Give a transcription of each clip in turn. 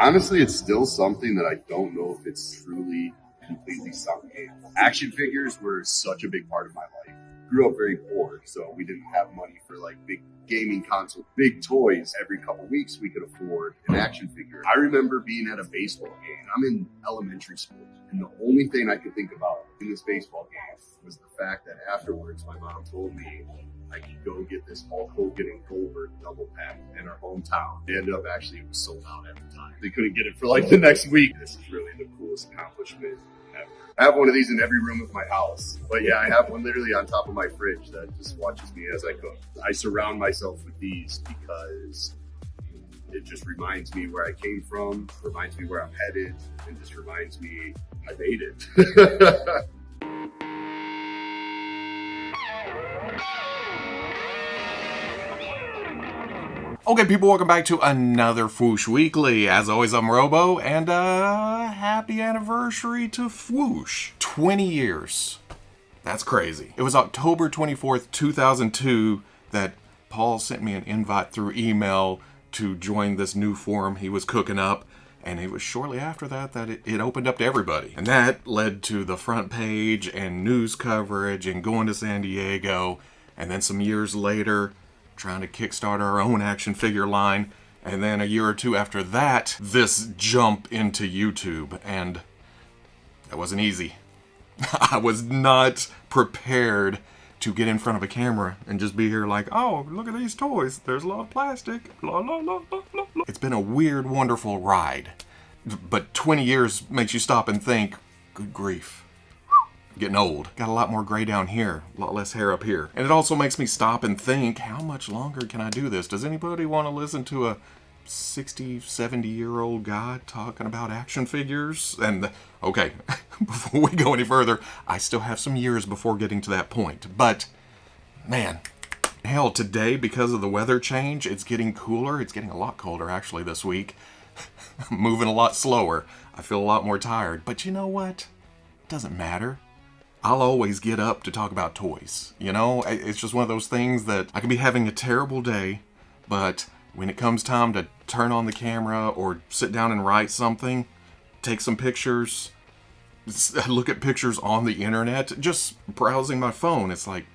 Honestly, it's still something that I don't know if it's truly completely sunk in. Action figures were such a big part of my life. Grew up very poor, so we didn't have money for like big gaming console, big toys. Every couple weeks we could afford an action figure. I remember being at a baseball game. I'm in elementary school, and the only thing I could think about in this baseball game was the fact that afterwards my mom told me I could go get this Hulk Hogan and Goldberg double pack in our hometown. It ended up actually, it was sold out at the time. They couldn't get it for like the next week. This is really the coolest accomplishment ever. I have one of these in every room of my house. But yeah, I have one literally on top of my fridge that just watches me as I cook. I surround myself with these because it just reminds me where I came from, reminds me where I'm headed, and just reminds me I made it. Okay, people, welcome back to another Fwoosh Weekly. As always, I'm Robo, and happy anniversary to Fwoosh. 20 years. That's crazy. It was October 24th, 2002 that Paul sent me an invite through email to join this new forum he was cooking up, and it was shortly after that that it opened up to everybody. And that led to the front page and news coverage and going to San Diego, and then some years later, trying to kickstart our own action figure line, and then a year or two after that, this jump into YouTube, and that wasn't easy. I was not prepared to get in front of a camera and just be here like, oh, look at these toys, there's a lot of plastic, la la la la la la. It's been a weird, wonderful ride, but 20 years makes you stop and think, good grief. Getting old. Got a lot more gray down here, a lot less hair up here. And it also makes me stop and think, how much longer can I do this? Does anybody want to listen to a 60, 70-year-old guy talking about action figures? And, okay, before we go any further, I still have some years before getting to that point. But, man, hell, today, because of the weather change, it's getting cooler. It's getting a lot colder, actually, this week. I'm moving a lot slower. I feel a lot more tired. But you know what? It doesn't matter. I'll always get up to talk about toys, you know? It's just one of those things that I can be having a terrible day, but when it comes time to turn on the camera or sit down and write something, take some pictures, look at pictures on the internet, just browsing my phone, it's like,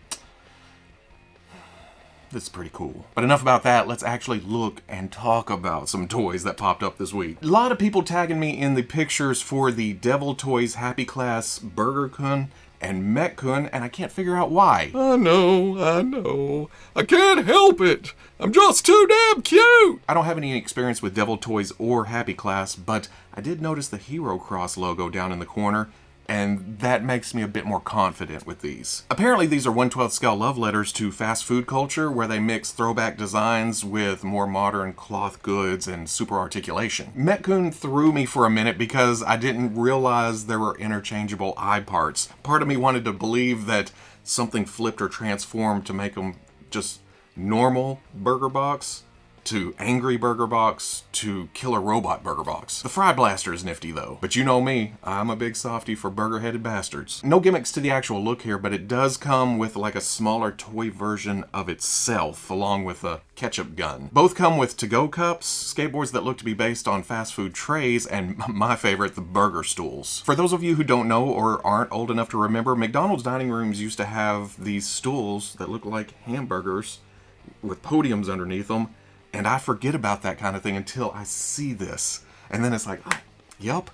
this is pretty cool. But enough about that, let's actually look and talk about some toys that popped up this week. A lot of people tagging me in the pictures for the Devil Toys Happiclass Burger-kun and Mech-kun, and I can't figure out why. I know. I can't help it. I'm just too damn cute. I don't have any experience with Devil Toys or Happiclass, but I did notice the Hero Cross logo down in the corner, and that makes me a bit more confident with these. Apparently these are 1/12 scale love letters to fast food culture, where they mix throwback designs with more modern cloth goods and super articulation. Mech-kun threw me for a minute because I didn't realize there were interchangeable eye parts. Part of me wanted to believe that something flipped or transformed to make them just normal burger box, to angry burger box, to killer robot burger box. The Fry Blaster is nifty though, but you know me, I'm a big softie for burger-headed bastards. No gimmicks to the actual look here, but it does come with like a smaller toy version of itself, along with a ketchup gun. Both come with to-go cups, skateboards that look to be based on fast food trays, and my favorite, the burger stools. For those of you who don't know or aren't old enough to remember, McDonald's dining rooms used to have these stools that look like hamburgers with podiums underneath them. And I forget about that kind of thing until I see this. And then it's like, oh, yup,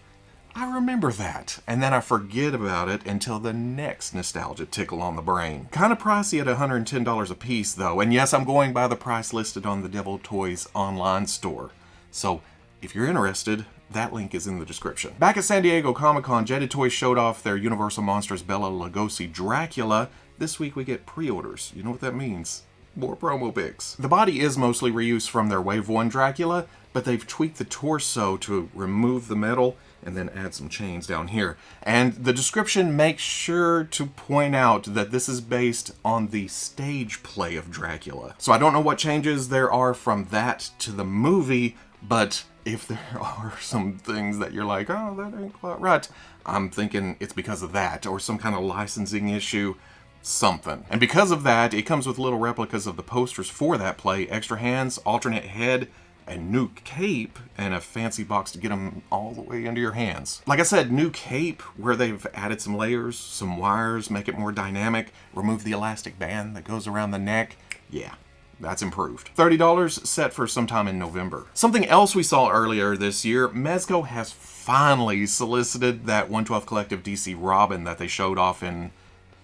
I remember that. And then I forget about it until the next nostalgia tickle on the brain. Kind of pricey at $110 a piece though. And yes, I'm going by the price listed on the Devil Toys online store. So if you're interested, that link is in the description. Back at San Diego Comic-Con, Jada Toys showed off their Universal Monsters Bela Lugosi Dracula. This week we get pre-orders. You know what that means? More promo pics. The body is mostly reused from their Wave 1 Dracula, but they've tweaked the torso to remove the metal and then add some chains down here. And the description makes sure to point out that this is based on the stage play of Dracula. So I don't know what changes there are from that to the movie, but if there are some things that you're like, oh, that ain't quite right, I'm thinking it's because of that, or some kind of licensing issue. Something. And because of that, it comes with little replicas of the posters for that play, extra hands, alternate head, a new cape, and a fancy box to get them all the way into your hands. Like I said, new cape where they've added some layers, some wires, make it more dynamic, remove the elastic band that goes around the neck. Yeah, that's improved. $30 set for sometime in November. Something else we saw earlier this year, Mezco has finally solicited that 112 Collective DC Robin that they showed off in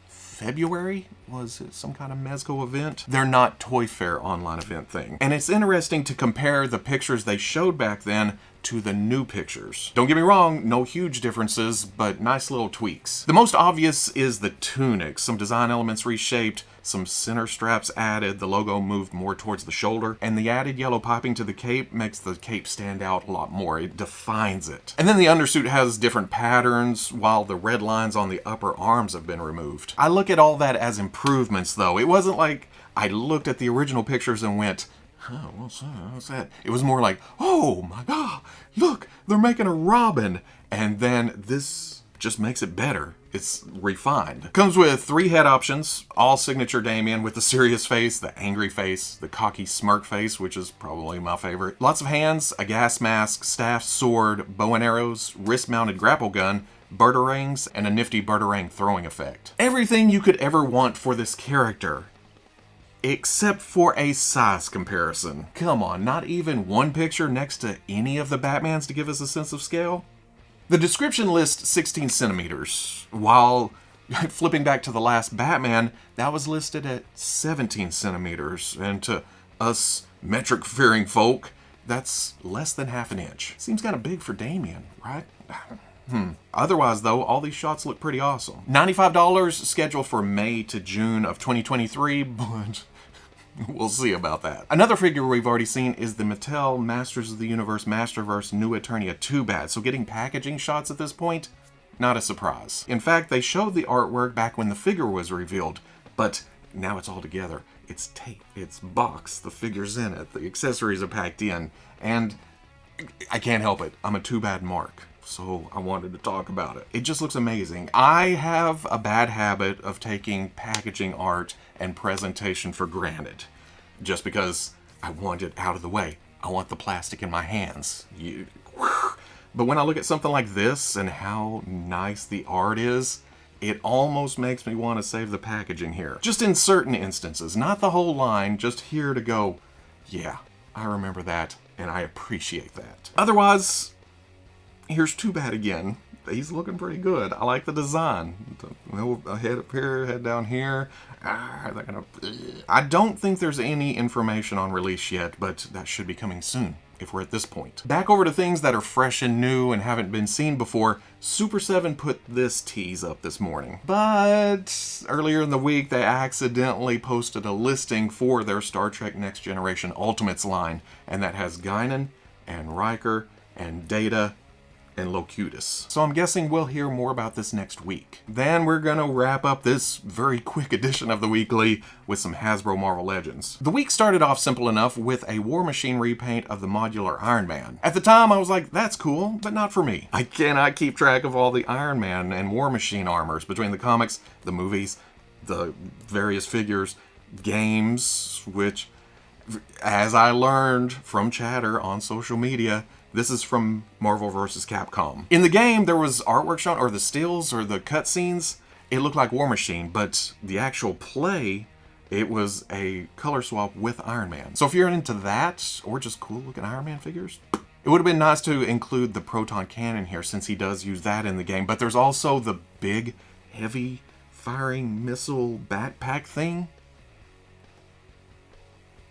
February? Was it some kind of Mezco event? They're not Toy Fair online event thing. And it's interesting to compare the pictures they showed back then to the new pictures. Don't get me wrong, no huge differences, but nice little tweaks. The most obvious is the tunic. Some design elements reshaped, some center straps added, the logo moved more towards the shoulder, and the added yellow piping to the cape makes the cape stand out a lot more. It defines it. And then the undersuit has different patterns, while the red lines on the upper arms have been removed. I look at all that as improvements, though. It wasn't like I looked at the original pictures and went, oh, what's that? It was more like, oh my god, look, they're making a Robin. And then this just makes it better. It's refined. Comes with 3 head options, all signature Damien, with the serious face, the angry face, the cocky smirk face, which is probably my favorite. Lots of hands, a gas mask, staff, sword, bow and arrows, wrist-mounted grapple gun, birdarangs, and a nifty birdarang throwing effect. Everything you could ever want for this character, except for a size comparison. Come on, not even one picture next to any of the Batmans to give us a sense of scale? The description lists 16 centimeters, while flipping back to the last Batman, that was listed at 17 centimeters, and to us metric-fearing folk, that's less than half an inch. Seems kind of big for Damien, right? Otherwise, though, all these shots look pretty awesome. $95 scheduled for May to June of 2023, but we'll see about that. Another figure we've already seen is the Mattel Masters of the Universe Masterverse New Eternia 2-Bat, so getting packaging shots at this point, not a surprise. In fact, they showed the artwork back when the figure was revealed, but now it's all together. It's tape, it's box, the figure's in it, the accessories are packed in, and I can't help it. I'm a 2-Bat mark, so I wanted to talk about it. It just looks amazing. I have a bad habit of taking packaging art and presentation for granted, just because I want it out of the way. I want the plastic in my hands. But when I look at something like this and how nice the art is, it almost makes me want to save the packaging here. Just in certain instances, not the whole line, just here to go, yeah, I remember that and I appreciate that. Otherwise, here's 2-Bat again. He's looking pretty good. I like the design. A head up here, head down here. I don't think there's any information on release yet, but that should be coming soon, if we're at this point. Back over to things that are fresh and new and haven't been seen before, Super 7 put this tease up this morning. But earlier in the week, they accidentally posted a listing for their Star Trek Next Generation Ultimates line, and that has Guinan and Riker and Data and Locutus. So I'm guessing we'll hear more about this next week. Then we're gonna wrap up this very quick edition of the weekly with some Hasbro Marvel Legends. The week started off simple enough with a War Machine repaint of the modular Iron Man. At the time I was like, that's cool, but not for me. I cannot keep track of all the Iron Man and War Machine armors between the comics, the movies, the various figures, games, which, as I learned from chatter on social media, this is from Marvel vs. Capcom. In the game, there was artwork shown, or the stills, or the cutscenes. It looked like War Machine, but the actual play, it was a color swap with Iron Man. So if you're into that, or just cool looking Iron Man figures, it would have been nice to include the proton cannon here, since he does use that in the game. But there's also the big, heavy firing missile backpack thing.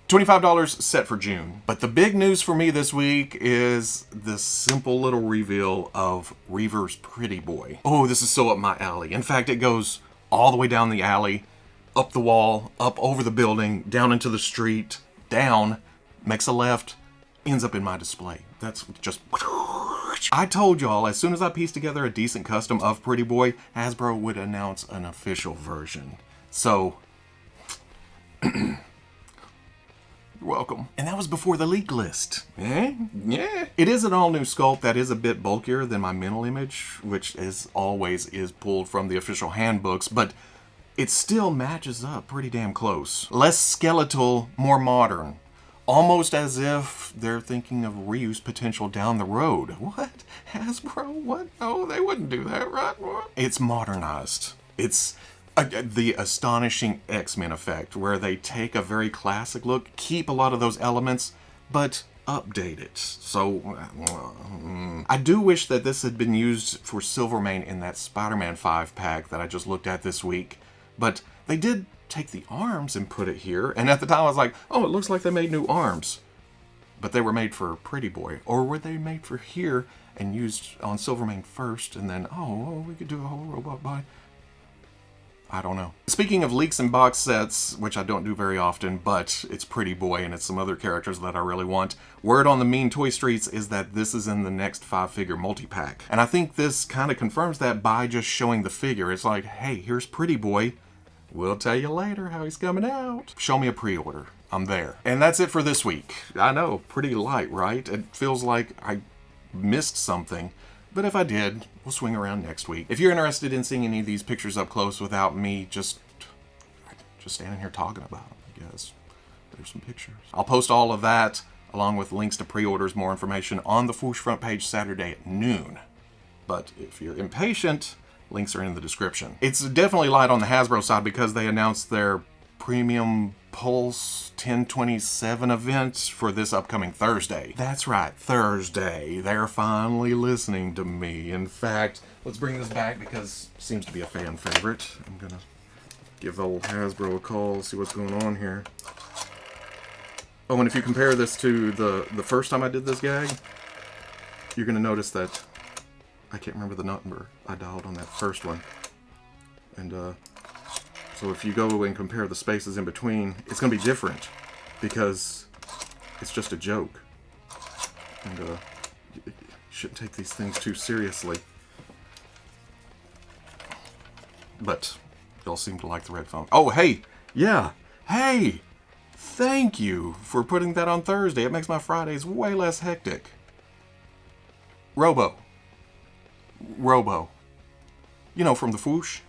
$25 set for June. But the big news for me this week is the simple little reveal of Reaver's Pretty Boy. Oh, this is so up my alley. In fact, it goes all the way down the alley, up the wall, up over the building, down into the street, down, makes a left, ends up in my display. That's just... I told y'all, as soon as I pieced together a decent custom of Pretty Boy, Hasbro would announce an official version. So... welcome. And that was before the leak list. Yeah. It is an all-new sculpt that is a bit bulkier than my mental image, which as always is pulled from the official handbooks, but it still matches up pretty damn close. Less skeletal, more modern. Almost as if they're thinking of reuse potential down the road. What? Hasbro? What? No, they wouldn't do that, right? What? It's modernized. It's the astonishing X-Men effect, where they take a very classic look, keep a lot of those elements, but update it. So, I do wish that this had been used for Silvermane in that Spider-Man 5-pack that I just looked at this week, but they did take the arms and put it here, and at the time I was like, oh, it looks like they made new arms. But they were made for Pretty Boy. Or were they made for here and used on Silvermane first, and then, oh, we could do a whole robot buy? I don't know. Speaking of leaks and box sets, which I don't do very often, but it's Pretty Boy and it's some other characters that I really want, word on the mean toy streets is that this is in the next 5-figure multi-pack. And I think this kind of confirms that by just showing the figure. It's like, hey, here's Pretty Boy. We'll tell you later how he's coming out. Show me a pre-order. I'm there. And that's it for this week. I know, pretty light, right? It feels like I missed something. But if I did, we'll swing around next week. If you're interested in seeing any of these pictures up close without me just standing here talking about them, I guess, there's some pictures. I'll post all of that, along with links to pre-orders, more information on the Fwoosh front page Saturday at noon. But if you're impatient, links are in the description. It's definitely light on the Hasbro side because they announced their Premium Pulse 1027 event for this upcoming Thursday. That's right, Thursday. They're finally listening to me. In fact, let's bring this back because it seems to be a fan favorite. I'm gonna give old Hasbro a call, see what's going on here. Oh, and if you compare this to the first time I did this gag, you're gonna notice that I can't remember the number I dialed on that first one. And so if you go and compare the spaces in between, it's going to be different because it's just a joke. And you shouldn't take these things too seriously. But y'all seem to like the red phone. Oh, hey! Yeah! Hey! Thank you for putting that on Thursday. It makes my Fridays way less hectic. Robo. You know, from the Fwoosh?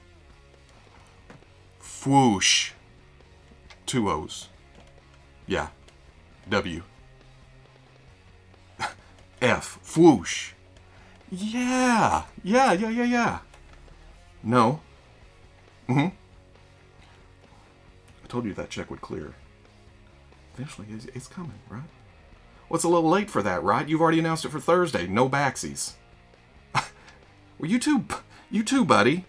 Fwoosh. 2 O's. Yeah. W. F. Fwoosh. Yeah. No. I told you that check would clear. Eventually, it's coming, right? Well, it's a little late for that, right? You've already announced it for Thursday. No backsies. Well, you too, buddy.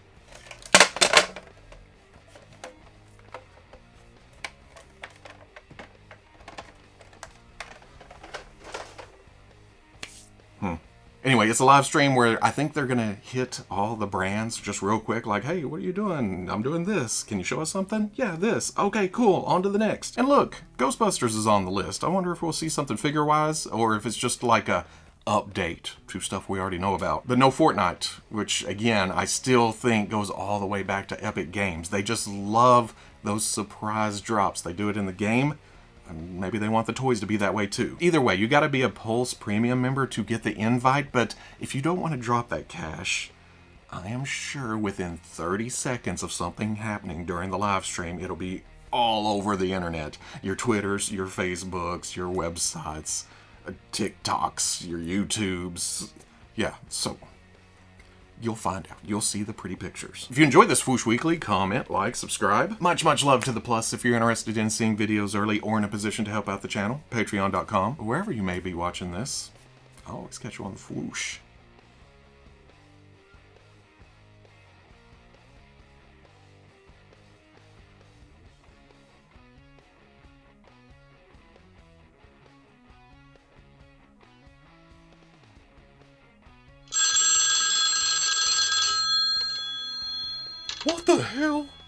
Anyway, it's a live stream where I think they're gonna hit all the brands just real quick, like, hey, what are you doing? I'm doing this. Can you show us something? Yeah, this. Okay, cool. On to the next. And look, Ghostbusters is on the list. I wonder if we'll see something figure-wise, or if it's just like a update to stuff we already know about. But no Fortnite, which, again, I still think goes all the way back to Epic Games. They just love those surprise drops. They do it in the game. And maybe they want the toys to be that way too. Either way, you gotta be a Pulse Premium member to get the invite, but if you don't want to drop that cash, I am sure within 30 seconds of something happening during the live stream, it'll be all over the internet. Your Twitters, your Facebooks, your websites, TikToks, your YouTubes. Yeah, so you'll find out. You'll see the pretty pictures. If you enjoyed this Fwoosh Weekly, comment, like, subscribe. Much love to the plus if you're interested in seeing videos early or in a position to help out the channel. Patreon.com. Wherever you may be watching this, I'll always catch you on the Fwoosh. What the hell?